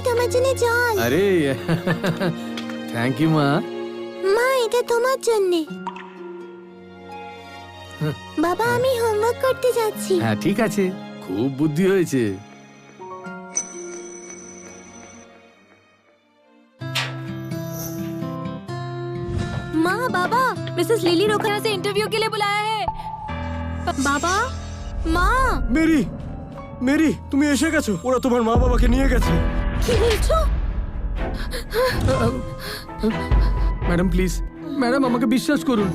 তোমার জন্য জল। আরে থ্যাংক ইউ মা। মা এটা তোমার জন্য। বাবা আমি হোমওয়ার্ক করতে যাচ্ছি। হ্যাঁ ঠিক আছে, খুব বুদ্ধি হয়েছে। माँ बाबा मिसेस लिली रोखना से इंटरव्यू के लिए बुलाया है। बाबा माँ মেরি, মেরি তুমি এসে গেছো। ওরা তোমার মা বাবাকে নিয়ে গেছে। কি বলছো? ম্যাডাম প্লিজ, ম্যাডাম আমাকে বিশ্বাস করুন,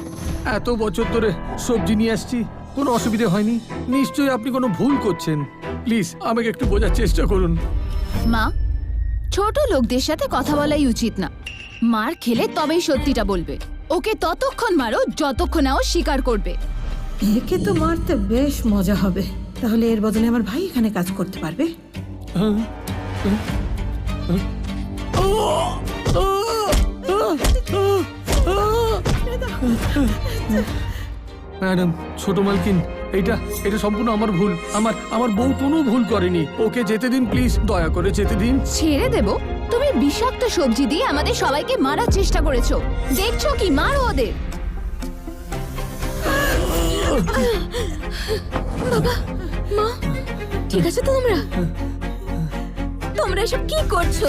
এত বছর ধরে সবজি নিয়ে আসছি, কোনো অসুবিধা হয়নি। নিশ্চয়ই আপনি কোনো ভুল করছেন। প্লিজ আমাকে একটু বোঝার চেষ্টা করুন। মা, ছোট লোকদের সাথে কথা বলাই উচিত না। মার খেলে তবেই সত্যিটা বলবে। ওকে ততক্ষণ মারো যতক্ষণ না ও স্বীকার করবে। একে তো মারতে বেশ মজা হবে। তাহলে এর বদলে আমার ভাই এখানে কাজ করতে পারবে। ম্যাডাম, ছোট মালকিন, এটা সম্পূর্ণ আমার ভুল। আমার বউ কোনো ভুল করেনি। ওকে যেতে দিন প্লিজ, দয়া করে যেতে দিন। ছেড়ে দেব? তুমি বিষাক্ত সবজি দিয়ে আমাদের সবাইকে মারার চেষ্টা করেছো। দেখছো কি? মারো ওদের। বাবা মা ঠিক আছে? তোমরা এসব কি করছো?